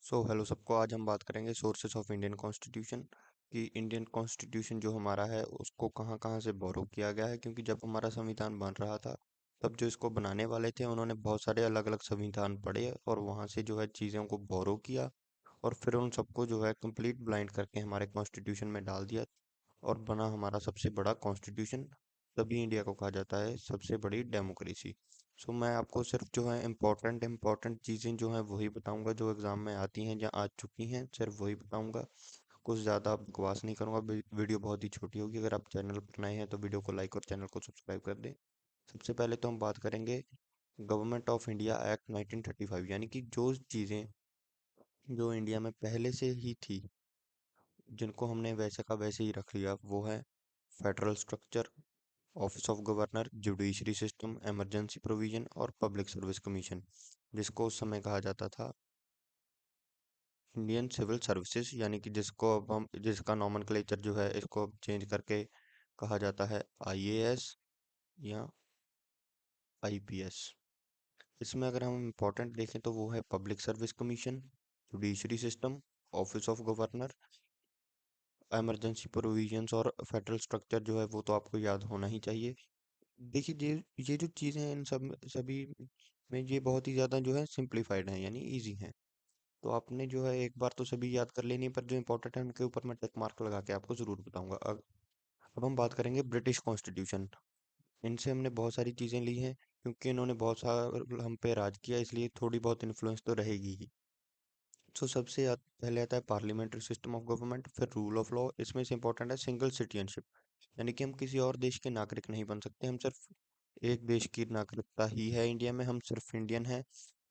Hello सबको। आज हम बात करेंगे सोर्सेस ऑफ इंडियन कॉन्स्टिट्यूशन कि इंडियन कॉन्स्टिट्यूशन जो हमारा है उसको कहाँ कहाँ से बोरो किया गया है, क्योंकि जब हमारा संविधान बन रहा था तब जो इसको बनाने वाले थे उन्होंने बहुत सारे अलग अलग संविधान पढ़े और वहाँ से जो है चीज़ों को बोरो किया और फिर उन सबको जो है कंप्लीट ब्लाइंड करके हमारे कॉन्स्टिट्यूशन में डाल दिया और बना हमारा सबसे बड़ा कॉन्स्टिट्यूशन। तभी इंडिया को कहा जाता है सबसे बड़ी डेमोक्रेसी। मैं आपको सिर्फ जो है इम्पोर्टेंट इम्पोर्टेंट चीज़ें जो हैं वही बताऊंगा जो एग्ज़ाम में आती हैं या आ चुकी हैं, सिर्फ वही बताऊंगा। कुछ ज़्यादा बकवास नहीं करूंगा। वीडियो बहुत ही छोटी होगी। अगर आप चैनल पर नए हैं तो वीडियो को लाइक और चैनल को सब्सक्राइब कर दें। सबसे पहले तो हम बात करेंगे गवर्नमेंट ऑफ इंडिया एक्ट 1935, यानी कि जो चीज़ें जो इंडिया में पहले से ही थी जिनको हमने वैसे का वैसे ही रख लिया, वो है federal structure, office of governor, judiciary system, emergency provision और पब्लिक सर्विस कमीशन, जिसको उस समय कहा जाता था इंडियन सिविल सर्विसेज, यानी कि जिसको अब हम जिसका नॉमेनक्लेचर जो है इसको अब चेंज करके कहा जाता है आईएएस या आईपीएस। इसमें अगर हम इम्पोर्टेंट देखें तो वो है public service commission, judiciary system, office of governor, emergency provisions और फेडरल स्ट्रक्चर जो है वो तो आपको याद होना ही चाहिए। देखिए ये जो चीज़ें हैं इन सब सभी में ये बहुत ही ज़्यादा जो है सिंप्लीफाइड हैं, यानी इजी हैं। तो आपने जो है एक बार तो सभी याद कर लेनी है, पर जो इंपॉर्टेंट है उनके ऊपर मैं टिक मार्क लगा के आपको ज़रूर बताऊंगा। अब हम बात करेंगे ब्रिटिश कॉन्स्टिट्यूशन। इनसे हमने बहुत सारी चीज़ें ली हैं, क्योंकि इन्होंने बहुत सारा हम पे राज किया, इसलिए थोड़ी बहुत इन्फ्लुएंस तो रहेगी ही। सबसे पहले आता है पार्लियामेंट्री सिस्टम ऑफ गवर्नमेंट, फिर रूल ऑफ लॉ। इसमें से इंपॉर्टेंट है सिंगल सिटीजनशिप, यानी कि हम किसी और देश के नागरिक नहीं बन सकते। हम सिर्फ एक देश की नागरिकता ही है इंडिया में, हम सिर्फ इंडियन हैं।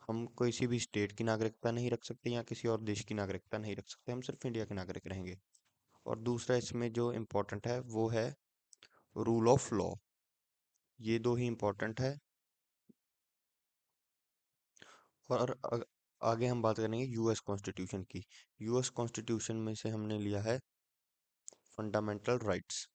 हम किसी भी स्टेट की नागरिकता नहीं रख सकते या किसी और देश की नागरिकता नहीं रख सकते, हम सिर्फ इंडिया के नागरिक रहेंगे। और दूसरा इसमें जो इम्पोर्टेंट है वो है रूल ऑफ लॉ। ये दो ही इम्पोर्टेंट है। और आगे हम बात करेंगे यूएस कॉन्स्टिट्यूशन की। यूएस कॉन्स्टिट्यूशन में से हमने लिया है फंडामेंटल राइट्स।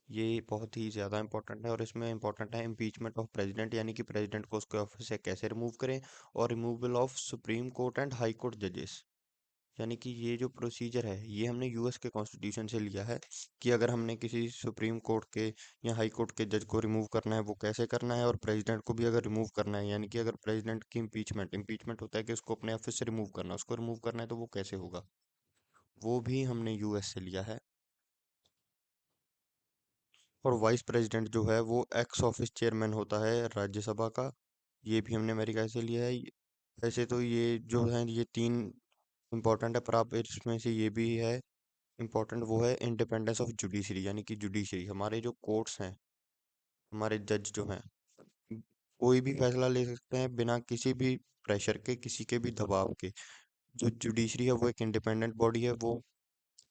ये बहुत ही ज़्यादा इंपॉर्टेंट है और इसमें इंपॉर्टेंट है इम्पीचमेंट ऑफ प्रेसिडेंट, यानी कि प्रेसिडेंट को उसके ऑफिस से कैसे रिमूव करें, और removal of supreme court and high court जजेस। यानी कि ये जो प्रोसीजर है ये हमने यूएस के कॉन्स्टिट्यूशन से लिया है कि अगर हमने किसी सुप्रीम कोर्ट के या हाई कोर्ट के जज को रिमूव करना है वो कैसे करना है, और प्रेसिडेंट को भी अगर रिमूव करना है, यानी कि अगर प्रेसिडेंट की इम्पीचमेंट इम्पीचमेंट होता है कि उसको अपने ऑफिस से रिमूव करना है, उसको रिमूव करना है तो वो कैसे होगा, वो भी हमने यूएस से लिया है। और वाइस प्रेसिडेंट जो है वो एक्स ऑफिस चेयरमैन होता है राज्यसभा का। ये भी हमने अमेरिका से लिया है। ऐसे तो ये जो है ये तीन इम्पोर्टेंट है, पर आप इसमें से ये भी है इम्पोर्टेंट, वो है इंडिपेंडेंस ऑफ जुडिशरी, यानी कि जुडिशरी हमारे जो कोर्ट्स हैं, हमारे जज जो हैं कोई भी फैसला ले सकते हैं बिना किसी भी प्रेशर के, किसी के भी दबाव के। जो जुडिशरी है वो एक इंडिपेंडेंट बॉडी है, वो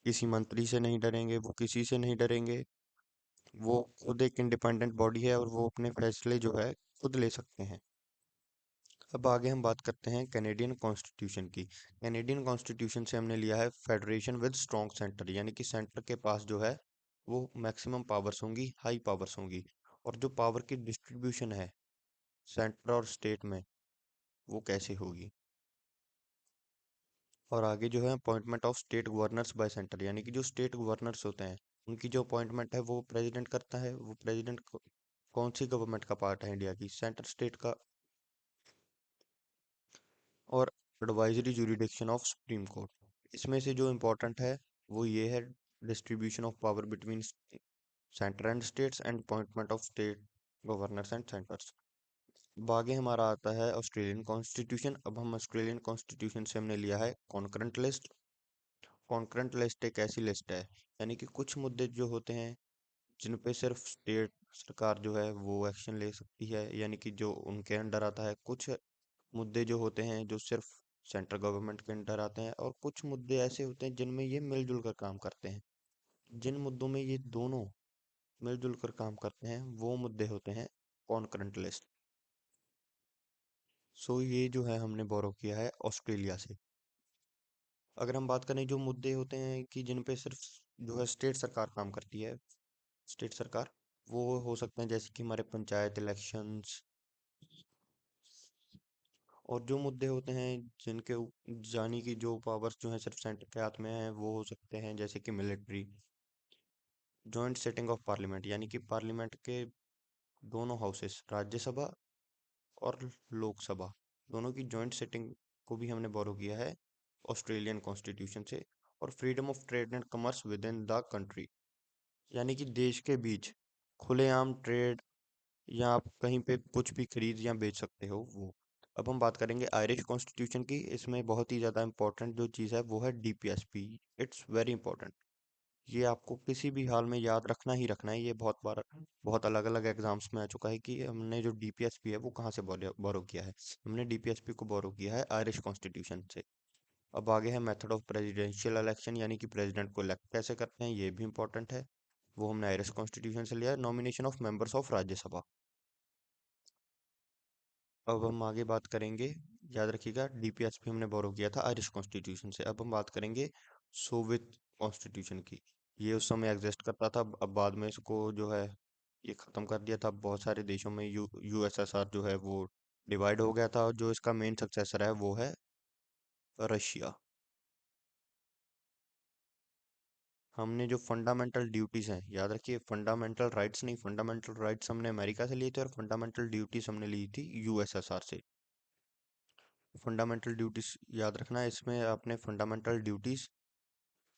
किसी मंत्री से नहीं डरेंगे, वो किसी से नहीं डरेंगे। वो खुद एक इंडिपेंडेंट बॉडी है और वो अपने फैसले जो है खुद ले सकते हैं। अब आगे हम बात करते हैं कैनेडियन कॉन्स्टिट्यूशन की। कैनेडियन कॉन्स्टिट्यूशन से हमने लिया है फेडरेशन विद स्ट्रॉन्ग सेंटर, यानी कि सेंटर के पास जो है वो मैक्सिमम पावर्स होंगी, हाई पावर्स होंगी। और जो पावर की डिस्ट्रीब्यूशन है सेंटर और स्टेट में वो कैसे होगी। और आगे जो है appointment of state governors bye centre, यानी कि जो स्टेट गवर्नर्स होते हैं उनकी जो अपॉइंटमेंट है वो प्रेसिडेंट करता है। वो प्रेसिडेंट कौन सी गवर्नमेंट का पार्ट है इंडिया की, सेंटर स्टेट का। और advisory jurisdiction of supreme court, इसमें से जो इम्पोर्टेंट है वो ये है distribution of power between centre and states and appointment of state governors and centres. अब आगे हमारा आता है ऑस्ट्रेलियन कॉन्स्टिट्यूशन। अब हम ऑस्ट्रेलियन कॉन्स्टिट्यूशन से हमने लिया है कॉन्करेंट लिस्ट। कॉन्करेंट लिस्ट एक ऐसी लिस्ट है, यानी कि कुछ मुद्दे जो होते हैं जिन पे सिर्फ स्टेट सरकार जो है वो एक्शन ले सकती है, यानी कि जो उनके अंडर आता है। कुछ मुद्दे जो होते हैं जो सिर्फ सेंट्रल गवर्नमेंट के अंडर आते हैं, और कुछ मुद्दे ऐसे होते हैं जिनमें ये मिलजुल कर काम करते हैं। जिन मुद्दों में ये दोनों मिलजुल कर काम करते हैं वो मुद्दे होते हैं कॉन्करेंट लिस्ट। ये जो है हमने बोरो किया है ऑस्ट्रेलिया से। अगर हम बात करें जो मुद्दे होते हैं कि जिन पे सिर्फ जो है स्टेट सरकार काम करती है, स्टेट सरकार, वो हो सकते हैं जैसे कि हमारे पंचायत इलेक्शंस और जो मुद्दे होते हैं जिनके जानी की जो पावर्स जो हैं सिर्फ सेंटर के हाथ में हैं वो हो सकते हैं जैसे कि military, joint sitting of parliament यानी कि पार्लियामेंट के दोनों हाउसेस राज्यसभा और लोकसभा दोनों की जॉइंट सिटिंग को भी हमने बोरो किया है ऑस्ट्रेलियन कॉन्स्टिट्यूशन से। और freedom of trade and commerce with in the country यानी कि देश के बीच खुलेआम ट्रेड या आप कहीं पे कुछ भी खरीद या बेच सकते हो वो। अब हम बात करेंगे आयरिश कॉन्स्टिट्यूशन की। इसमें बहुत ही ज़्यादा इंपॉर्टेंट जो चीज़ है वो है डीपीएसपी। It's very important. ये आपको किसी भी हाल में याद रखना ही रखना है। ये बहुत बार बहुत अलग अलग एग्जाम्स में आ चुका है कि हमने जो डीपीएसपी है वो कहाँ से बोरो किया है। हमने डीपीएसपी को बोरो किया है आयरिश कॉन्स्टिट्यूशन से। अब आगे है मेथड ऑफ प्रेसिडेंशियल इलेक्शन यानी कि प्रेसिडेंट को इलेक्ट कैसे करते हैं, ये भी इंपॉर्टेंट है। वो हमने आयरिश कॉन्स्टिट्यूशन से लिया है। Nomination of members of Rajya Sabha. अब हम आगे बात करेंगे, याद रखिएगा डीपीएसपी हमने बोरो किया था आयरिश कॉन्स्टिट्यूशन से। अब हम बात करेंगे सोवियत कॉन्स्टिट्यूशन की। ये उस समय एग्जिस्ट करता था, अब बाद में इसको जो है ये खत्म कर दिया था। बहुत सारे देशों में यूएसएसआर जो है वो डिवाइड हो गया था और जो इसका मेन सक्सेसर है वो है रशिया। हमने जो फंडामेंटल ड्यूटीज हैं याद रखिए, फंडामेंटल राइट्स नहीं, फंडामेंटल राइट्स हमने अमेरिका से लिए थे और फंडामेंटल ड्यूटीज हमने ली थी यूएसएसआर से। फंडामेंटल ड्यूटीज याद रखना है, इसमें आपने फंडामेंटल ड्यूटीज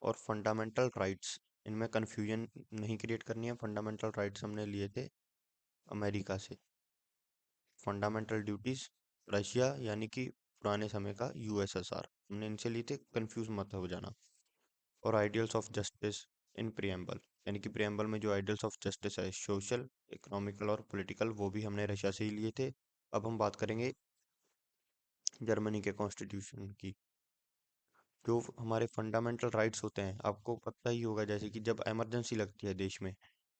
और फंडामेंटल राइट्स इनमें कंफ्यूजन नहीं क्रिएट करनी है। फंडामेंटल राइट्स हमने लिए थे अमेरिका से। फंडामेंटल ड्यूटीज रशिया यानी कि पुराने समय का यूएसएसआर हमने इनसे लिए थे, कंफ्यूज मत हो जाना। और ideals of justice in preamble यानी कि प्रियम्बल में जो आइडियल्स ऑफ जस्टिस है सोशल, इकोनॉमिकल और पॉलिटिकल वो भी हमने रशिया से ही लिए थे। अब हम बात करेंगे जर्मनी के कॉन्स्टिट्यूशन की। जो हमारे फंडामेंटल राइट्स होते हैं आपको पता ही होगा, जैसे कि जब इमरजेंसी लगती है देश में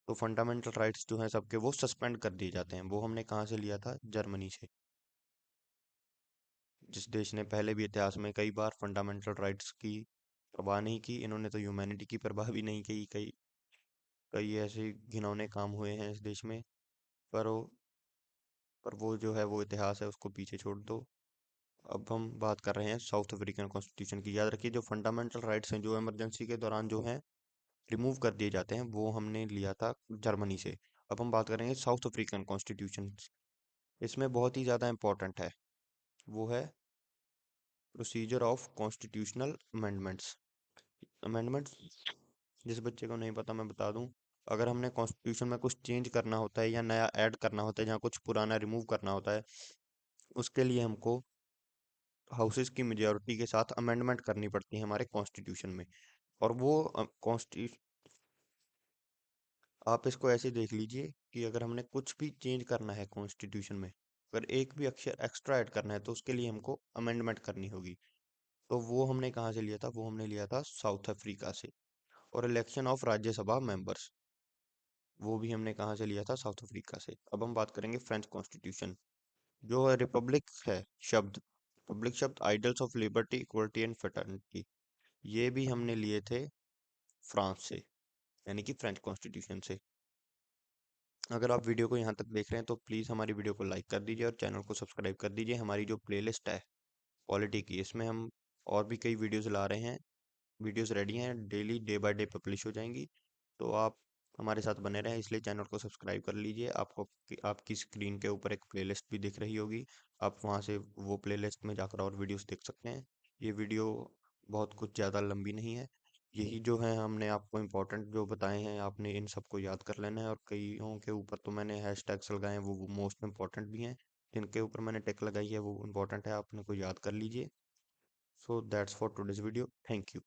तो फंडामेंटल राइट्स जो हैं सबके वो सस्पेंड कर दिए जाते हैं। वो हमने कहाँ से लिया था, जर्मनी से। जिस देश ने पहले भी इतिहास में कई बार फंडामेंटल राइट्स की परवाह नहीं की, इन्होंने तो ह्यूमैनिटी की परवाह भी नहीं की। कई कई ऐसे घिनौने काम हुए हैं इस देश में। पर वो पर वो जो है वो इतिहास है, उसको पीछे छोड़ दो। अब हम बात कर रहे हैं साउथ अफ्रीकन कॉन्स्टिट्यूशन की। याद रखिए जो फंडामेंटल राइट्स हैं जो इमरजेंसी के दौरान जो हैं रिमूव कर दिए जाते हैं वो हमने लिया था जर्मनी से। अब हम बात करेंगे साउथ अफ्रीकन कॉन्स्टिट्यूशन। इसमें बहुत ही ज़्यादा इंपॉर्टेंट है, वो है procedure of constitutional amendments. Amendments जिस बच्चे को नहीं पता मैं बता दूं। अगर हमने कॉन्स्टिट्यूशन में कुछ चेंज करना होता है या नया ऐड करना होता है, जहाँ कुछ पुराना रिमूव करना होता है, उसके लिए हमको हाउसेस की मेजॉरिटी के साथ अमेंडमेंट करनी पड़ती है हमारे कॉन्स्टिट्यूशन में। और वो कॉन्स्टिट्यूशन आप इसको ऐसे देख लीजिए कि अगर हमने कुछ भी चेंज करना है कॉन्स्टिट्यूशन में, अगर एक भी अक्षर एक्स्ट्रा ऐड करना है तो उसके लिए हमको अमेंडमेंट करनी होगी। तो वो हमने कहाँ से लिया था, वो हमने लिया था साउथ अफ्रीका से। और इलेक्शन ऑफ राज्यसभा मेंबर्स वो भी हमने कहाँ से लिया था, साउथ अफ्रीका से। अब हम बात करेंगे फ्रेंच कॉन्स्टिट्यूशन। जो है रिपब्लिक है शब्द, रिपब्लिक शब्द idols of liberty equality and fraternity, ये भी हमने लिए थे फ्रांस से यानी कि फ्रेंच कॉन्स्टिट्यूशन से। अगर आप वीडियो को यहाँ तक देख रहे हैं तो प्लीज़ हमारी वीडियो को लाइक कर दीजिए और चैनल को सब्सक्राइब कर दीजिए। हमारी जो प्लेलिस्ट है पॉलिटी की, इसमें हम और भी कई वीडियोस ला रहे हैं। वीडियोस रेडी हैं, daily day by day publish हो जाएंगी। तो आप हमारे साथ बने रहें, इसलिए चैनल को सब्सक्राइब कर लीजिए। आपको आपकी स्क्रीन के ऊपर एक प्लेलिस्ट भी दिख रही होगी, आप वहाँ से वो प्लेलिस्ट में जाकर और वीडियोस देख सकते हैं। ये वीडियो बहुत कुछ ज़्यादा लंबी नहीं है। यही जो है हमने आपको इम्पोर्टेंट जो बताए हैं, आपने इन सबको याद कर लेना है। और कईयों के ऊपर तो मैंने हैशटैग्स लगाए हैं, वो मोस्ट इम्पोर्टेंट भी हैं। जिनके ऊपर मैंने टिक लगाई है वो इम्पोर्टेंट है, आप उनको याद कर लीजिए। So that's for today's video, thank you.